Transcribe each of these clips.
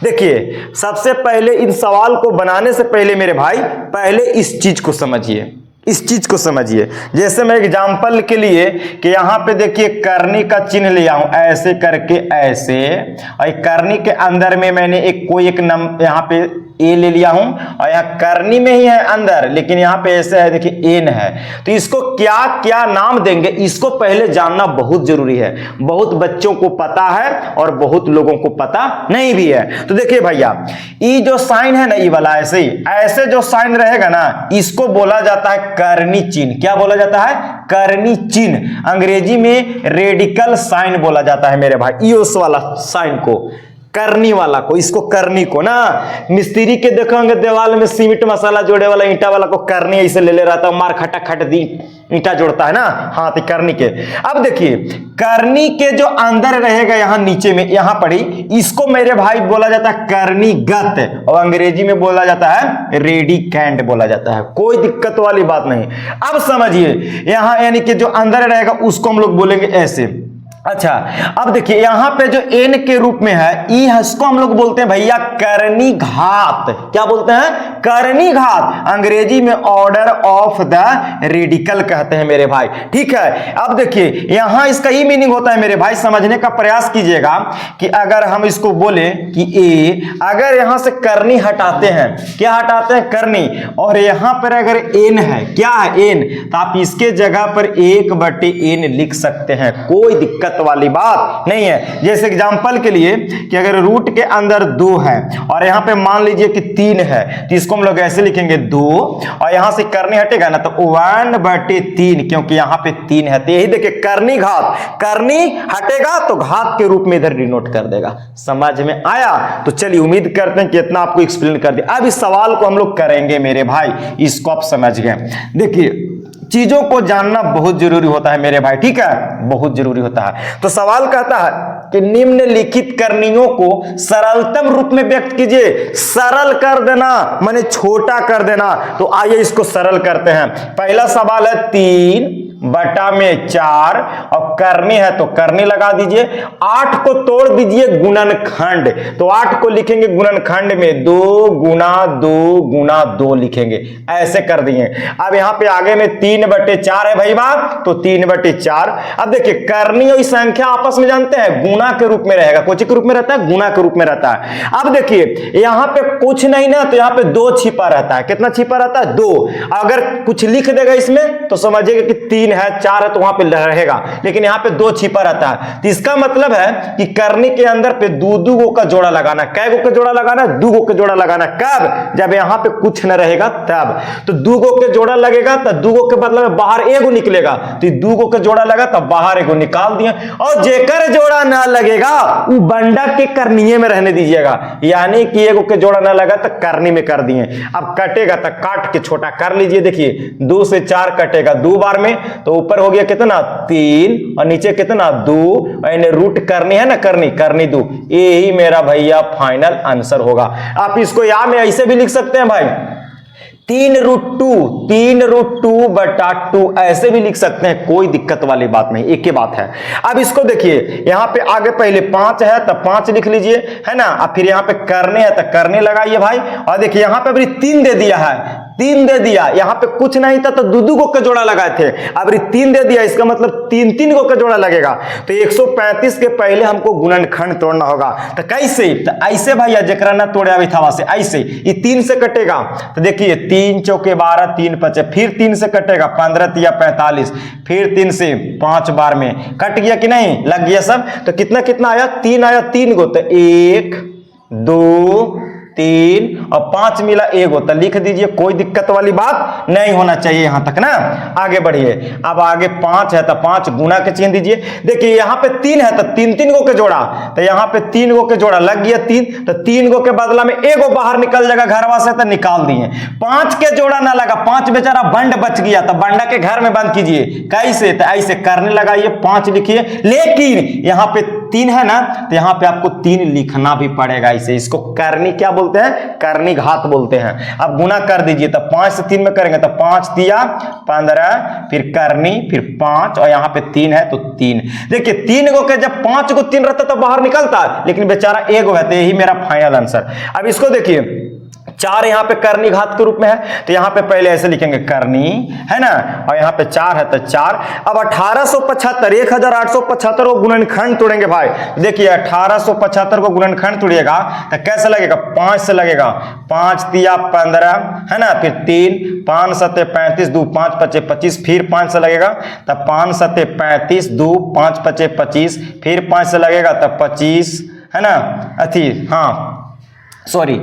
देखिए सबसे पहले इन सवाल को बनाने से पहले मेरे भाई पहले इस चीज को समझिए, इस चीज को समझिए। जैसे मैं एग्जाम्पल के लिए कि यहाँ पे देखिए करनी का चिन्ह लिया हूं ऐसे करके ऐसे, और करनी के अंदर में मैंने कोई एक यहाँ पे ए ले लिया हूं, और यहाँ करनी में ही है अंदर, लेकिन यहाँ पे ऐसे है देखिए एन है। तो इसको क्या क्या नाम देंगे इसको पहले जानना बहुत जरूरी है। बहुत बच्चों को पता है और बहुत लोगों को पता नहीं भी है। तो देखिए भैया ई जो साइन है ना, ई वाला ऐसे ही ऐसे जो साइन रहेगा ना, इसको बोला जाता है करनी चिन्ह। क्या बोला जाता है? करनी चिन्ह। अंग्रेजी में रेडिकल साइन बोला जाता है मेरे भाई, इस वाला साइन को, करनी वाला को, इसको करनी को ना, मिस्त्री के देखोगे दीवार में सीमेंट मसाला जोड़े वाला ईंटा वाला को करनी ऐसे ले रहता है, मार खटा खट दी ईंटा जोड़ता है ना, हाँ तो करनी के। अब देखिए करनी के जो अंदर रहेगा यहाँ नीचे में, यहाँ पड़ी, इसको मेरे भाई बोला जाता है करनीगत, और अंग्रेजी में बोला जाता है रेडिकैंड बोला जाता है। कोई दिक्कत वाली बात नहीं। अब समझिए यहाँ यानी कि जो अंदर रहेगा उसको हम लोग बोलेंगे ऐसे। अच्छा अब देखिए यहाँ पे जो एन के रूप में है ई है, इसको हम लोग बोलते हैं भैया करनी घात। क्या बोलते हैं? करनी घात। अंग्रेजी में ऑर्डर ऑफ द रेडिकल कहते हैं मेरे भाई, ठीक है। अब देखिए यहाँ इसका ई मीनिंग होता है मेरे भाई, समझने का प्रयास कीजिएगा कि अगर हम इसको बोले कि ए, अगर यहां से करनी हटाते हैं, क्या हटाते हैं? करनी, और यहां पर अगर एन है, क्या है? एन, तो आप इसके जगह पर 1/n लिख सकते हैं, कोई दिक्कत वाली बात नहीं है। जैसे एग्जांपल के लिए कि अगर रूट के अंदर 2 है और यहां पे मान लीजिए कि 3 है, तो इसको हम लोग ऐसे लिखेंगे 2, और यहां से करनी हटेगा ना तो 1/3, क्योंकि यहां पे 3 है। तो यही देखिए करनी घात, करनी हटेगा तो घात के रूप में इधर डिनोट कर देगा। समझ में आया? तो चलिए उम्मीद करते हैं कि इतना आपको एक्सप्लेन कर दिया। अब इस सवाल को हम लोग करेंगे मेरे भाई, इसको आप समझ गए। देखिए चीजों को जानना बहुत जरूरी होता है मेरे भाई, ठीक है, बहुत जरूरी होता है। तो सवाल कहता है कि निम्नलिखित करनियों को सरलतम रूप में व्यक्त कीजिए। सरल कर देना माने छोटा कर देना। तो आइए इसको सरल करते हैं। पहला सवाल है 3/4, और करनी है तो करनी लगा दीजिए। 8 को तोड़ दीजिए गुणनखंड, तो 8 को लिखेंगे गुणनखंड में 2 × 2 × 2 लिखेंगे, ऐसे कर दिए। अब यहाँ पे आगे में 3/4 है भाई बात, तो 3/4। अब देखिए करनी और संख्या आपस में जानते हैं गुणा के रूप में रहेगा। कौन के रूप में रहता है? गुणा के रूप में रहता है। अब देखिए यहाँ पे कुछ नहीं ना, तो यहाँ पे 2 छिपा रहता है। कितना छिपा रहता है? 2। अगर कुछ लिख देगा इसमें तो समझिएगा कि 3 है, 4 है, तो वहां पे रहेगा, लेकिन यहाँ पे 2 छिपा रहता है। तो इसका मतलब है कि करनी के अंदर पे 2 गो का जोड़ा लगाना। कै गो का जोड़ा लगाना? 2 गो का जोड़ा लगाना। कब? जब यहाँ पे कुछ न रहेगा तब। तो 2 गो के जोड़ा लगेगा तो 2 गो के बदले में बाहर 1 गो निकलेगा, तो 2 गो के जोड़ा लगा तब बाहर 1 गो निकाल दिया। और जेकर जोड़ा ना लगेगा वो बंडा के करनीय में रहने दीजिएगा, यानी कि 1 गो के जोड़ा ना लगा तो करनी में कर दिए। अब कटेगा तो काट के छोटा कर लीजिए। देखिए 2 से 4 कटेगा 2 बार में, तो ऊपर हो गया कितना? 3, और नीचे कितना? 2, और रूट करनी है ना, करनी 2। यही मेरा भैया फाइनल आंसर होगा। आप इसको यहाँ में ऐसे भी लिख सकते हैं भाई, 3√2 ऐसे भी लिख सकते हैं, कोई दिक्कत वाली बात नहीं, एक ही बात है। अब इसको देखिए यहाँ पे आगे पहले 5 है तो 5 लिख लीजिए, है ना। अब फिर यहाँ पे करने है तो करने लगाइए भाई, और देखिए यहाँ पे अभी 3 दे दिया है, 3 दे दिया। यहाँ पे कुछ नहीं था तो 2 गो का जोड़ा लगाए थे, अब 3 दे दिया, इसका मतलब 3 गो का जोड़ा लगेगा। तो 135 के पहले हमको गुणनखंड तोड़ना होगा। तो कैसे? तो ऐसे भैया जकरा ना तोड़े अभी था से ऐसे, ये 3 से कटेगा तो देखिए 3 चौके 12, 3 5, फिर 3 से कटेगा 15 तिया 45, फिर 3 से 5 बार में कट गया कि नहीं? लग गया सब। तो कितना कितना आया? 3 आया, 3 गो, तो 1 2 3 और 5 मिला 1 गो, तो लिख दीजिए, कोई दिक्कत वाली बात नहीं होना चाहिए यहां तक ना। आगे बढ़िए। अब आगे 5 है तो 5 गुना के चिन्ह दीजिए। देखिए यहाँ पे 3 है तो 3 गो के जोड़ा, तो यहाँ पे 3 गो के जोड़ा लग गया 3, तो 3 गो के बदला में 1 गो बाहर निकल जाएगा घरवा से, तो निकाल दिए। 5 के जोड़ा ना लगा, 5 बेचारा बंड बच गया, तो बंडा के घर में बंद कीजिए। कैसे? तो ऐसे करने लगाइए, 5 लिखिए, लेकिन यहाँ पे तीन है ना, तो यहाँ पे आपको 3 लिखना भी पड़ेगा इसे। इसको करनी क्या बोलते हैं? करनी घात बोलते हैं। अब गुना कर दीजिए, तो 5 से 3 में करेंगे तो 5 तिया 15, फिर करनी, फिर 5 और यहाँ पे 3 है तो 3। देखिए 3 गो के जब 5 को 3 रहता तो बाहर निकलता, लेकिन बेचारा 1 गो है, तो यही मेरा फाइनल आंसर। अब इसको देखिए 4 यहाँ पे करनी घात के रूप में है, तो यहाँ पे पहले ऐसे लिखेंगे करनी, है ना, और यहाँ पे 4 है तो 4। अब 1875 1875 को गुणनखंड तोड़ेंगे भाई। देखिए 1875 को गुणनखंड तोड़िएगा तो कैसे लगेगा? 5 से लगेगा, 5 तिया 15, है ना, फिर 3, 5 सत्ते 35, 2 5 पचे 25, फिर 5 से लगेगा तब 5 सत्ते 35, 2 5 पचे 25, फिर 5 से लगेगा तब 25, है ना, अथी हाँ सॉरी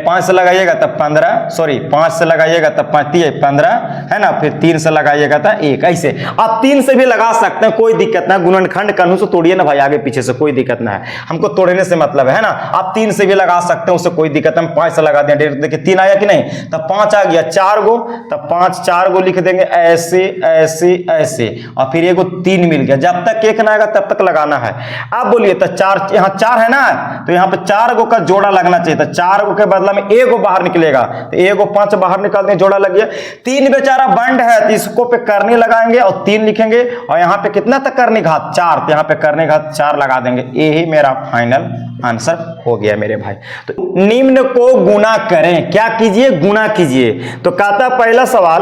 5 से लगाइएगा तब 15, सॉरी 5 से लगाइएगा तब 15, है ना, फिर 3 से लगाइएगा तब 1। ऐसे आप 3 से भी लगा सकते हैं, कोई दिक्कत ना। गुणनखंड कानून से तोड़िए ना भाई, आगे पीछे से कोई दिक्कत ना है, हमको तोड़ने से मतलब है ना। आप 3 से भी लगा सकते हैं, उससे कोई दिक्कत नहीं। 5 से लगा दें, देखिए 3 आया कि नहीं, तब 5 आ गया, 4 गो तब 5 4 गो लिख देंगे ऐसे ऐसे ऐसे, और फिर एगो 3 मिल गया। जब तक 1 ना आएगा तब तक लगाना है। अब बोलिए तो 4, यहाँ 4 है ना, तो यहाँ पे 4 गो का जोड़ा लगना चाहिए, 4 गो के बदला में 1 गो बाहर निकलेगा, तो 1 गो 5 बाहर निकाल दें, जोड़ा लग गया। 3 बेचारा बंड है, तो इसको पे करनी लगाएंगे और 3 लिखेंगे, और यहाँ पे कितना तक करनी घात 4, तो यहाँ पे करनी घात 4 लगा देंगे। यही मेरा फाइनल आंसर हो गया मेरे भाई। तो निम्न को गुना करें, क्या कीजिए? गुना कीजिए। तो कहता पहला सवाल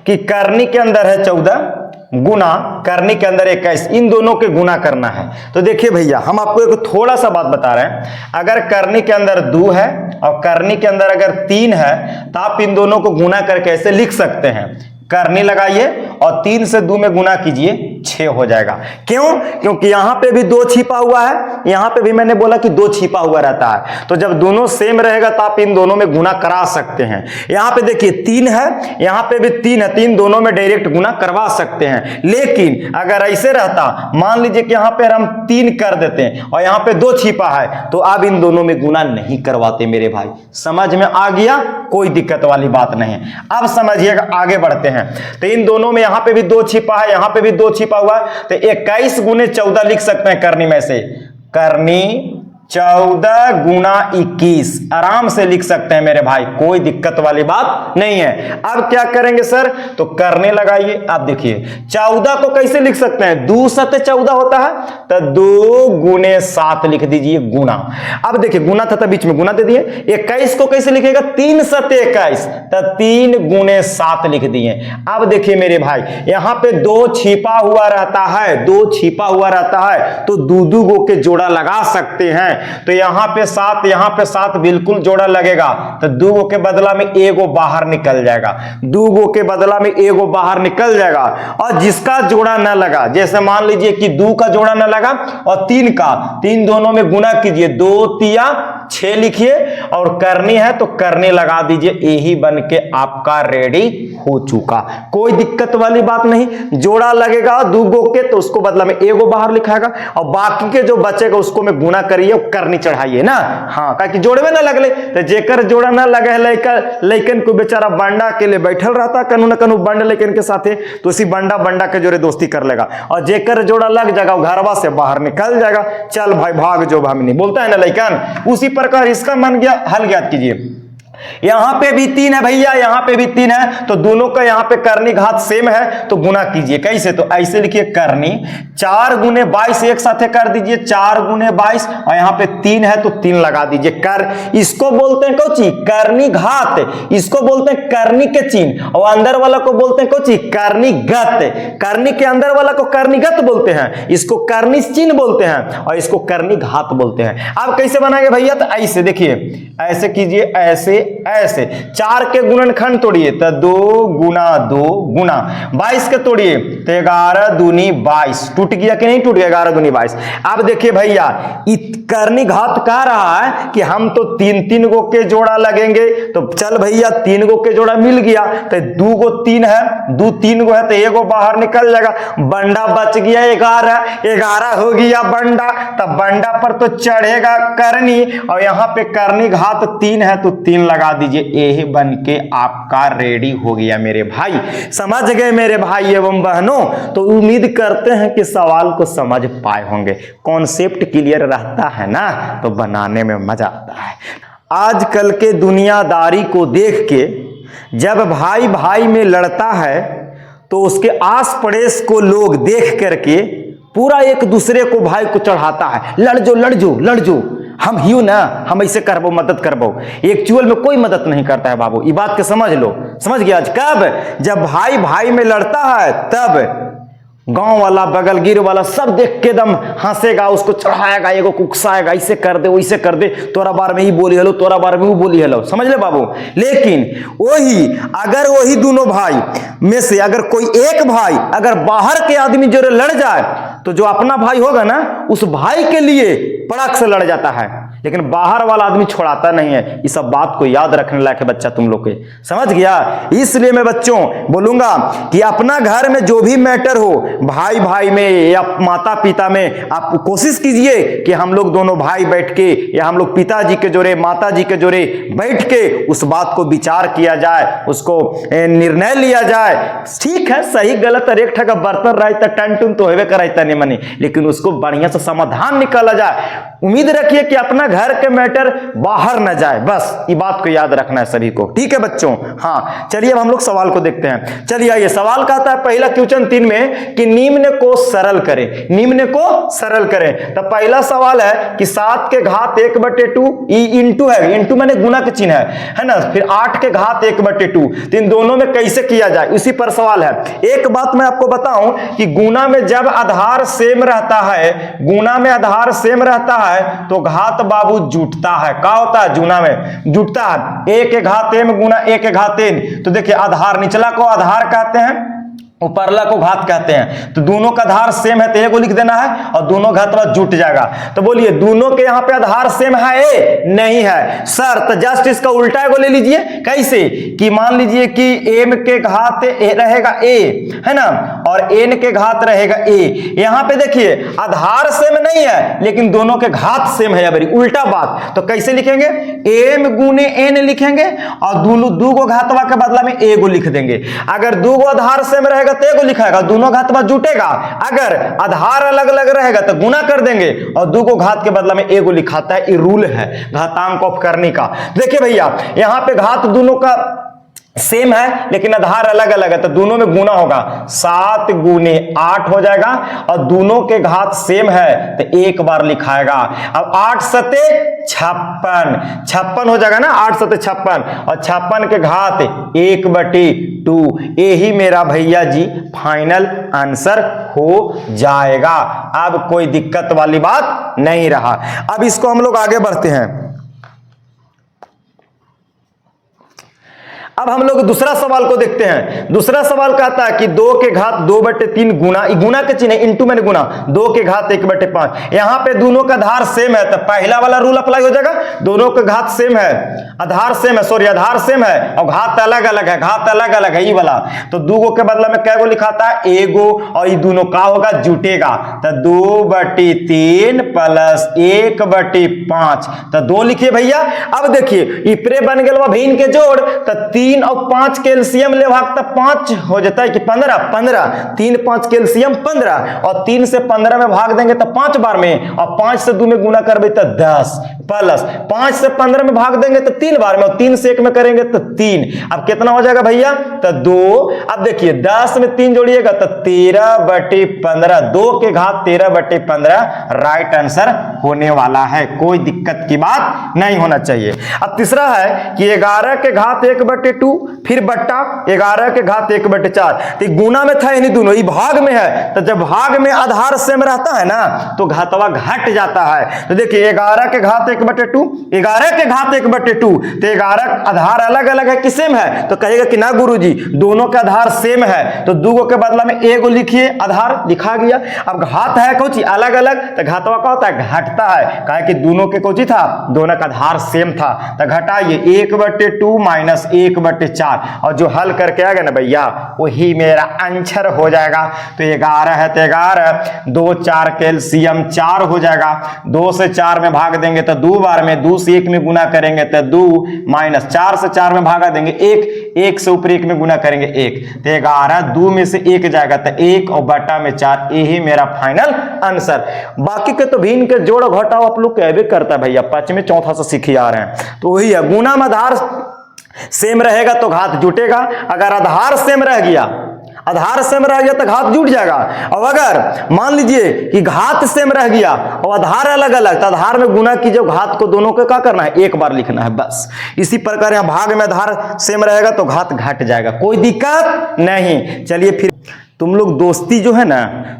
कि करनी के अंदर है 14, गुना करनी के अंदर 21, इन दोनों के गुना करना है। तो देखिए भैया हम आपको एक थोड़ा सा बात बता रहे हैं, अगर करनी के अंदर 2 है और करनी के अंदर अगर 3 है, तो आप इन दोनों को गुना करके ऐसे लिख सकते हैं, करनी लगाइए और 3 से 2 में गुना कीजिए, 6 हो जाएगा। क्यों? क्योंकि यहां पे भी 2 छिपा हुआ है, यहां पे भी मैंने बोला कि 2 छिपा हुआ रहता है, तो जब दोनों सेम रहेगा तो आप इन दोनों में गुना करा सकते हैं। यहां पे देखिए 3 है, यहां पे भी 3 है, 3 दोनों में डायरेक्ट गुना करवा सकते हैं। लेकिन अगर ऐसे रहता, मान लीजिए कि यहां पे हम 3 कर देते हैं और यहां पे 2 छिपा है, तो आप इन दोनों में गुना नहीं करवाते मेरे भाई। समझ में आ गया? कोई दिक्कत वाली बात नहीं। अब समझिएगा, आगे बढ़ते हैं। तो इन दोनों में यहां पे भी 2 छिपा है, यहां पे भी 2 छिपा हुआ है, तो 21 गुने 14 लिख सकते हैं करनी में से। करनी 14 गुना 21 आराम से लिख सकते हैं मेरे भाई, कोई दिक्कत वाली बात नहीं है। अब क्या करेंगे सर? तो करने लगाइए। आप देखिए 14 को कैसे लिख सकते हैं? 2 सत्ते 14 होता है, तो 2 गुने 7 लिख दीजिए गुना। अब देखिए गुना था तो बीच में गुना दे दिए। 21 को कैसे लिखेगा? 3 सत्ते 21, तो 3 गुने 7 लिख दिए। अब देखिए मेरे भाई यहां पे 2 छिपा हुआ रहता है, 2 छिपा हुआ रहता है, तो 2 गो के जोड़ा लगा सकते हैं। तो यहां पे 7, यहां पे 7 बिल्कुल जोड़ा लगेगा, तो 2 गो के बदला में 1 गो बाहर निकल जाएगा, 2 गो के बदला में 1 गो बाहर निकल जाएगा। और जिसका जोड़ा ना लगा, जैसे मान लीजिए कि 2 का जोड़ा ना लगा और 3 का, 3 दोनों में गुना कीजिए, 2 तिया 6 लिखिए और करनी है तो करने लगा दीजिए। यही बन के आपका रेडी हो चुका, कोई दिक्कत वाली बात नहीं। जोड़ा लगेगा 2 गो के, तो उसको बदला में 1 गो बाहर लिखाएगा और बाकी के जो बचेगा उसको में गुना करिए, करनी चढ़ाइए ना। हाँ, क्योंकि जोड़े में ना लगले, तो जेकर जोड़ा ना लगे लेकिन को बेचारा बंडा के लिए बैठल रहता कनु न कनु बंड लेकिन के साथे, तो उसी बंडा के जोड़े दोस्ती कर लेगा, और जेकर जोड़ा लग जाएगा घरवा से बाहर निकल जाएगा। चल भाई भाग जो भामिनी बोलता है ना लइकन, उसी प्रकार इसका मन गया, हल ज्ञात कीजिए। यहां पे भी 3 है भैया, यहां पे भी 3 है, तो दोनों का यहां पे करनी घात सेम है, तो गुना कीजिए। कैसे? तो ऐसे लिखिए करनी 4 गुने 22 एक साथ कर दीजिए, 4 गुने 22, और यहां पे 3 है तो 3 लगा दीजिए। कर इसको बोलते हैं कौची? करनी घात। इसको बोलते हैं करनी के चिन्ह, और अंदर वाला को बोलते हैं कौची? करनी गत। करनी के अंदर वाला को करनी गत बोलते हैं, इसको करनी चिन्ह बोलते हैं, और इसको करनी घात बोलते हैं। अब कैसे बनाएंगे भैया? तो ऐसे देखिए, ऐसे कीजिए, ऐसे ऐसे। 4 के गुणनखंड तोड़िए, तो 2 गुना 2 गुना 22 के तोड़िए, तो 11 दूनी 22। टूट गया कि नहीं टूट गया? 11 दूनी 22। अब देखिए भैया करनी घात कह रहा है कि हम तो 3 गो के जोड़ा लगेंगे, तो चल भैया 3 गो के जोड़ा मिल गया, तो 2 गो 3 है, 2 3 गो है, तो 1 गो बाहर निकल जाएगा, बंडा बच गया 11 हो गया बंडा, तब बंडा पर तो चढ़ेगा करनी, और यहां पे करनी घात 3 है तो 3 लगा लगा दीजिए, ए बन के आपका रेडी हो गया मेरे भाई। समझ गए मेरे भाई एवं बहनों? तो उम्मीद करते हैं कि सवाल को समझ पाए होंगे। कॉन्सेप्ट क्लियर रहता है ना तो बनाने में मजा आता है। आजकल के दुनियादारी को देख के जब भाई भाई में लड़ता है तो उसके आस पड़ोस को लोग देख करके पूरा एक दूसरे को भाई को चढ़ाता है, लड़ जो लड़ जो लड़ जो, हम ही ना, हम ऐसे करबो, मदद करबो। एक्चुअल में कोई मदद नहीं करता है बाबू, ये बात के समझ लो। समझ गया? आज कब जब भाई भाई में लड़ता है तब गांव वाला बगल गिर वाला सब देख के दम हंसेगा, उसको चढ़ाएगा, एगो उकसाएगा, ऐसे कर दे वैसे कर दे, तोरा बार में ही बोली हेलो, तोरा बार में वो बोली हेलो। समझ ले बाबू? लेकिन वही दोनों भाई में से अगर कोई एक भाई अगर बाहर के आदमी जो लड़ जाए तो जो अपना भाई होगा ना उस भाई के लिए पड़क से लड़ जाता है, लेकिन बाहर वाला आदमी छोड़ाता नहीं है। इस सब बात को याद रखने लायक है बच्चा तुम लोग के। समझ गया? इसलिए मैं बच्चों बोलूंगा कि अपना घर में जो भी मैटर हो, भाई भाई में या माता पिता में, आप कोशिश कीजिए कि हम लोग दोनों भाई बैठ के या हम लोग पिताजी के जोरे माता जी के जोरे बैठ के उस बात को विचार किया जाए, उसको निर्णय लिया जाए। ठीक है, सही गलत हर एक ठगा बर्तन रहता टन टुन तो हेवे कराता नहीं मनी, लेकिन उसको बढ़िया से समाधान निकाला जाए। उम्मीद रखिए कि अपना घर के मैटर बाहर न जाए, बस ये बात को याद रखना है सभी को। ठीक है बच्चों? हाँ, चलिए अब हम लोग सवाल को देखते हैं। चलिए आइए, सवाल कहता है पहला क्वेश्चन 3 में कि निम्न को सरल करें, निम्न को सरल करें। तो पहला सवाल है कि 7 के घात 1/2 इंटू है, इंटू मैंने गुना का चिन्ह है ना, फिर 8 के घात 1/2, तो इन दोनों में कैसे किया जाए इसी पर सवाल है। एक बात मैं आपको बताऊं कि गुना में जब आधार सेम रहता है, गुना में आधार सेम रहता है तो घात बाबू जुटता है। क्या होता है? गुना में जुटता है। 1 के घात m गुना 1 के घात n, तो देखिए आधार निचला को आधार कहते हैं, ऊपरला को घात कहते हैं। तो दोनों का आधार सेम है तो एक को लिख देना है और दोनों घात बाद जुट जाएगा। तो बोलिए दोनों के यहाँ पे आधार सेम है ए? नहीं है सर। तो जस्ट इसका उल्टा को ले लीजिए। कैसे? कि मान लीजिए कि m के घात रहेगा a, है ना, और n के घात रहेगा a। यहाँ पे देखिए आधार सेम नहीं है लेकिन दोनों के घात सेम है। अभी उल्टा बात, तो कैसे लिखेंगे? m गुने n लिखेंगे और दोनों दो को घातवा के बदला में a को लिख देंगे। अगर दो को आधार सेम रहेगा तो एगो लिखाएगा, दोनों घात बाद जुटेगा। अगर आधार अलग अलग रहेगा तो गुना कर देंगे और दो को घात के बदला में एगो लिखाता है। ये रूल है घातांक ऑफ करने का। देखिए भैया यहाँ पे घात दोनों का सेम है लेकिन आधार अलग अलग है तो दोनों में गुना होगा, 7 गुने 8 हो जाएगा और दोनों के घात सेम है तो एक बार लिखाएगा। अब 8 सते 56 हो जाएगा ना, 8 सते 56 और 56 के घात 1/2। यही मेरा भैया जी फाइनल आंसर हो जाएगा। अब कोई दिक्कत वाली बात नहीं रहा। अब इसको हम लोग आगे बढ़ते हैं। अब हम लोग दूसरा सवाल को देखते हैं। दूसरा सवाल कहता है कि 2 के घात 2/3 गुना, गुना के चिन्ह इंटू मैंने गुना, 2 के घात 1/5। यहां पे दोनों का आधार सेम है तो पहला वाला रूल अप्लाई हो जाएगा। दोनों का घात सेम है, आधार सेम है, सॉरी आधार सेम है और घात अलग अलग है, घात अलग अलग है ये वाला। तो 2 के बदला में कैगो लिखाता है? एगो। और ये दोनों का होगा जुटेगा तो 2/3 प्लस 1/5 तो 2 लिखिए भैया। अब देखिए इपरे बन गया भिन्न के जोड़ तो 3 और 5 कैल्शियम ले भाग तो 5 हो जाता है कि 15 3 5 कैल्शियम 15 और 3 से 15 में भाग देंगे तो 5 बार में और 5 से 2 में गुना करबे तो 10 प्लस 5 से 15 में भाग देंगे तो 3 बार में और 3 से 1 में करेंगे तो 3। अब कितना हो जाएगा भैया? तो 2। अब देखिए 10 में 3 जोड़िएगा तो 13/15, 2 के घात 13/15 राइट आंसर होने वाला है। कोई दिक्कत की बात नहीं होना चाहिए। अब तीसरा है कि 11 के घात 1/2 फिर बट्टा 11 के घात 1/4। तो गुना में था नहीं दोनों, ये भाग में है तो जब भाग में आधार सेम रहता है ना तो घातवा घट जाता है। तो देखिए 11 के घात 1/2, 11 के घात 1/2 तो 11 आधार अलग अलग है कि सेम है? तो कहेगा कि ना गुरुजी दोनों का आधार सेम है तो 2 के बदला में एगो लिखिए, आधार लिखा गया। अब घात है कोची अलग अलग तो घातवा क्या होता है? घटता है। कहे कि दोनों के कोची था? दोनों का आधार सेम था तो घटाइए 1/2 माइनस 1/4 और जो हल करके आएगा ना भैया वही मेरा आंसर हो जाएगा। तो 11 है तो 11, 2 4 कैल्शियम 4 हो जाएगा। 2 से 4 में भाग देंगे तो 2 बार में, 2 से 1 में गुना करेंगे तो 2 2 माइनस 4 से 4 में भागा देंगे 1, 1 से ऊपर 1 में गुना करेंगे 1, तो 11, 2 में से 1 जाएगा तो 1 और बटा में 4, यही मेरा फाइनल आंसर। बाकी के तो भिन्न के जोड़ घटाओ आप लोग कहबे करता है भैया, 5 में चौथा से सीखी आ रहे हैं, तो वही है गुना में आधार सेम रहेगा तो घात जुटेगा, अगर आधार सेम रह गया, आधार सेम रह गया तो घात जुट जाएगा। और अगर मान लीजिए कि घात सेम रह गया और आधार अलग अलग, तो आधार में गुना कीजिए, घात को दोनों को क्या करना है, एक बार लिखना है बस। इसी प्रकार यहां भाग में आधार सेम रहेगा तो घात घट जाएगा, कोई दिक्कत नहीं। चलिए फिर तुम लोग दोस्ती जो है ना,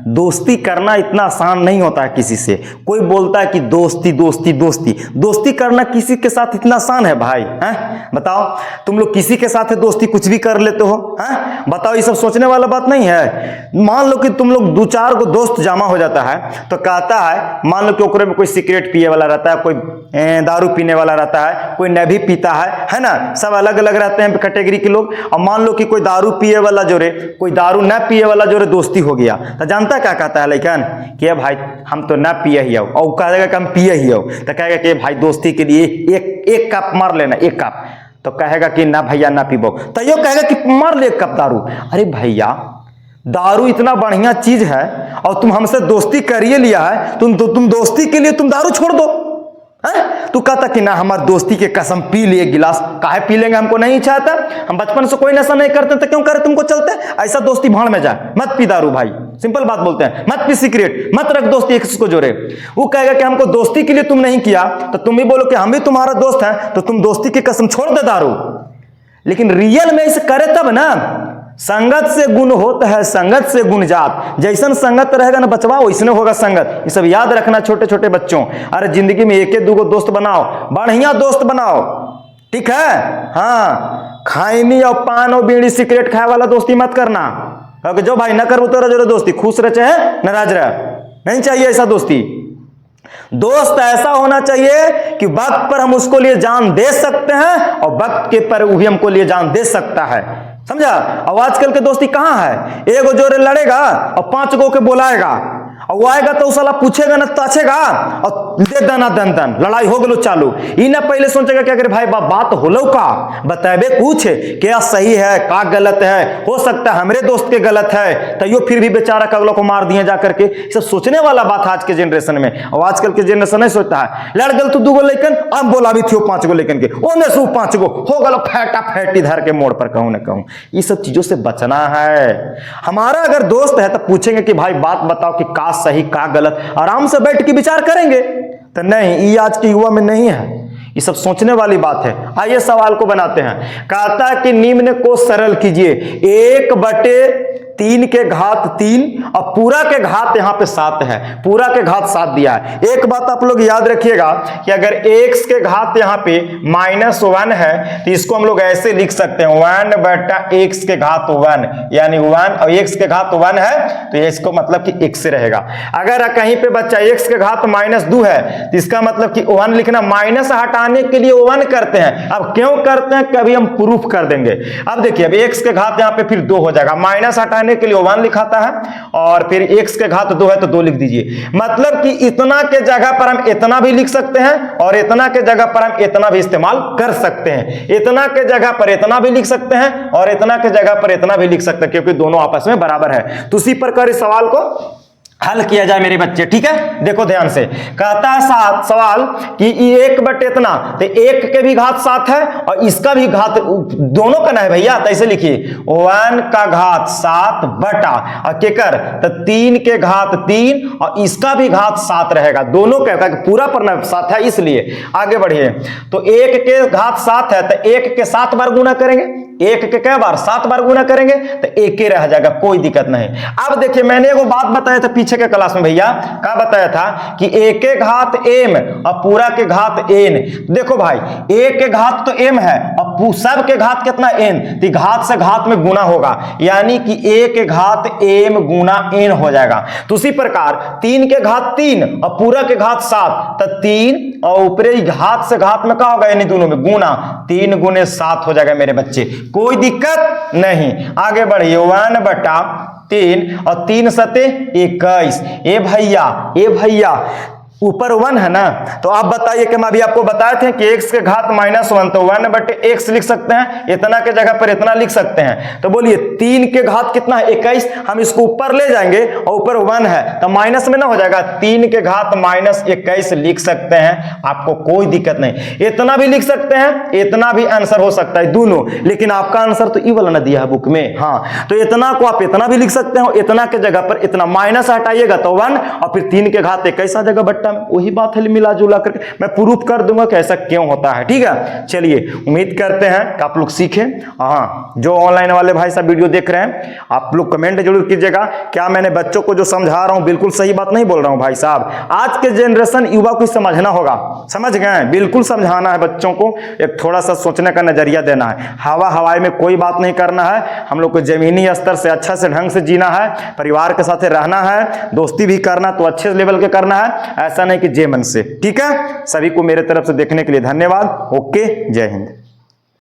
दोस्ती करना इतना आसान नहीं होता है किसी से। कोई बोलता है कि दोस्ती दोस्ती दोस्ती, दोस्ती करना किसी के साथ इतना आसान है भाई? हैं बताओ, तुम लोग किसी के साथ दोस्ती कुछ भी कर लेते हो? हैं बताओ, ये सब सोचने वाला बात नहीं है। मान लो कि तुम लोग 2-4 को दोस्त जमा हो जाता है, तो कहता है, मान लो कि ओकरे में कोई सिगरेट पिए वाला रहता है, कोई दारू पीने वाला रहता है, कोई न भी पीता है ना, सब अलग अलग रहते हैं कैटेगरी के लोग। और मान लो कि कोई दारू पिए वाला जोरे, कोई दारू न पिए वाला जोरे दोस्ती हो गया, तो जानता है क्या कहता है लेकिन कि भाई हम तो ना पिए ही हो, और कहेगा कि हम पिए ही हो, तो कहेगा कि भाई दोस्ती के लिए एक कप मार लेना, 1 कप, तो कहेगा कि ना भैया ना पीबो, तो यो कहेगा कि मार ले 1 कप दारू। अरे भैया दारू इतना बढ़िया चीज है और तुम हमसे दोस्ती करिए लिया है, तुम दोस्ती के लिए तुम दारू छोड़ दो है? तू कहता कि ना हमारे दोस्ती के कसम पी लिए गिलास, काहे पी लेंगे, हमको नहीं इच्छा था, हम बचपन से कोई नशा नहीं करते तो क्यों करे तुमको चलते, ऐसा दोस्ती भाड़ में जाए, मत पी दारू भाई, सिंपल बात बोलते हैं, मत पी सिगरेट, मत रख दोस्ती एक को जोड़े। वो कहेगा कि हमको दोस्ती के लिए तुम नहीं किया, तो तुम भी बोलो कि हम भी तुम्हारा दोस्त हैं, तो तुम दोस्ती की कसम छोड़ दे दारू। लेकिन रियल में इसे करे तब ना, संगत से गुण होता है, संगत से गुण जात, जैसन संगत रहेगा ना बचवा वैसने होगा संगत। ये सब याद रखना छोटे छोटे बच्चों। अरे जिंदगी में 1-2 दोस्त बनाओ, बढ़िया दोस्त बनाओ, ठीक है? हाँ, खैनी और पान और बीड़ी सिगरेट खाए वाला दोस्ती मत करना, क्योंकि जो भाई न कर उतर जो दोस्ती, खुश रहे चाहे नाराज रहे, नहीं चाहिए ऐसा दोस्ती। दोस्त ऐसा होना चाहिए कि वक्त पर हम उसको लिए जान दे सकते हैं और वक्त के पर वो भी हमको लिए जान दे सकता है, समझा? अब आजकल के दोस्ती कहां है, एगो जोरे लड़ेगा और 5 गो के बुलाएगा, और वो आएगा तो साला पूछेगा ना ताछेगा और दे देना दन दन, लड़ाई हो गलो चालू। ई ना पहले सोचेगा क्या करे भाई बात होलो का, बताबे कुछ क्या सही है का गलत है, हो सकता है हमरे दोस्त के गलत है, तो यो फिर भी बेचारा कगलों को मार दिए जा करके। सब सोचने वाला बात आज के जनरेशन में। और आजकल के जनरेशन नहीं सोचता है, लड़ गल तो 2 गो लेकिन अब बोला भी थी 5 गो लेकिन के ओने सु 5 गो हो गलो फैटा फैटी धर के मोड़ पर कहूं ना कहूं। ये सब चीजों से बचना है। हमारा अगर दोस्त है तो पूछेंगे कि भाई बात बताओ कि का सही का गलत, आराम से बैठ के विचार करेंगे। तो नहीं, ये आज के युवा में नहीं है, ये सब सोचने वाली बात है। आइए सवाल को बनाते हैं। कहता है कि निम्न को सरल कीजिए, 1/3 के घात 3 और पूरा के घात यहाँ पे 7 है, पूरा के घात 7 दिया है। एक बात आप लोग याद रखिएगा कि अगर x के घात यहाँ पे -1 है तो इसको हम लोग ऐसे लिख सकते हैं 1/x के घात 1, यानी 1 और x के घात 1 है तो इसको मतलब कि x से रहेगा। अगर कहीं पे बच्चा x के घात -2 है तो इसका मतलब कि 1 लिखना, माइनस हटाने के लिए 1 करते हैं। अब क्यों करते हैं कभी हम प्रूफ कर देंगे। अब देखिए, अब x के घात यहाँ पे फिर 2 हो जाएगा, माइनस हटाने के लिए 1 लिखाता है और फिर x के घात 2 है तो 2 लिख दीजिए। मतलब कि इतना के जगह पर हम इतना भी लिख सकते हैं और इतना के जगह पर हम इतना भी इस्तेमाल कर सकते हैं। इतना के जगह पर इतना भी लिख सकते हैं और इतना के जगह पर इतना भी लिख सकते हैं, क्योंकि दोनों आपस में बराबर है। तो उसी प्रकार इस सवाल को हल किया जाए मेरे बच्चे, ठीक है? देखो ध्यान से, कहता है सवाल कि 1 इतना, तो 1 के भी घात 7 है और इसका भी घात, दोनों का ना है भैया, तो ऐसे लिखिए 1 का घात 7 बटा और के कर तो 3 के घात 3 और इसका भी घात 7 रहेगा, दोनों का पूरा पर ना 7 है इसलिए। आगे बढ़िए, तो 1 के घात 7 है तो 1 के 7 बार गुना करेंगे, 1 के कै बार 7 बार गुना करेंगे तो 1 ही रह जाएगा, कोई दिक्कत नहीं। अब देखिए, मैंने एगो बात बताया था पीछे के क्लास में भैया, क्या बताया था कि 1 के घात m और पूरा के घात n। देखो भाई, 1 के घात तो m है और सब के घात कितना n, तो घात से घात में गुना होगा, यानी कि 1 के घात m गुना n हो जाएगा। तो उसी प्रकार 3 के घात 3 और पूरा के घात 7, तो 3 और ऊपरी घात से घात में क्या होगा, यानी दोनों में गुना, 3 गुने 7 हो जाएगा मेरे बच्चे, कोई दिक्कत नहीं। आगे बढ़िए, 1/3 और 3 सते 21। ए भैया ऊपर 1 है ना, तो आप बताइए कि मैं अभी आपको बताए थे कि x के घात -1, तो 1/x लिख सकते हैं, इतना के जगह पर इतना लिख सकते हैं। तो बोलिए 3 के घात कितना है 21, हम इसको ऊपर ले जाएंगे और ऊपर 1 है तो माइनस में ना हो जाएगा, 3 के घात -21 लिख सकते हैं, आपको कोई दिक्कत नहीं। इतना भी लिख सकते हैं, इतना भी आंसर हो सकता है दोनों, लेकिन आपका आंसर तो ई वाला ना दिया है बुक में। हाँ, तो इतना को आप इतना भी लिख सकते हो, इतना के जगह पर इतना माइनस हटाइएगा तो 1 और फिर 3 के घात 21 आ जाएगा बट्टा में। वही बात है, मिला जुला करके मैं प्रूफ कर दूंगा कि ऐसा क्यों होता है। ठीक है, चलिए उम्मीद करते हैं कि आप लोग सीखें। हाँ, जो ऑनलाइन वाले भाई साहब वीडियो देख रहे हैं, आप लोग कमेंट जरूर कीजिएगा, क्या मैंने बच्चों को जो समझा रहा हूं बिल्कुल सही बात नहीं बोल रहा हूं भाई साहब। आज के जनरेशन युवा को समझना होगा, समझ गए, बिल्कुल समझाना है बच्चों को, एक थोड़ा सा सोचने का नजरिया देना है। हवाई में कोई बात नहीं करना है, हम लोग को जमीनी स्तर से अच्छा से ढंग से जीना है, परिवार के साथ रहना है, दोस्ती भी करना तो अच्छे लेवल के करना है, ऐसा नहीं कि जे मन से। ठीक है, सभी को मेरे तरफ से देखने के लिए धन्यवाद। ओके, जय हिंद।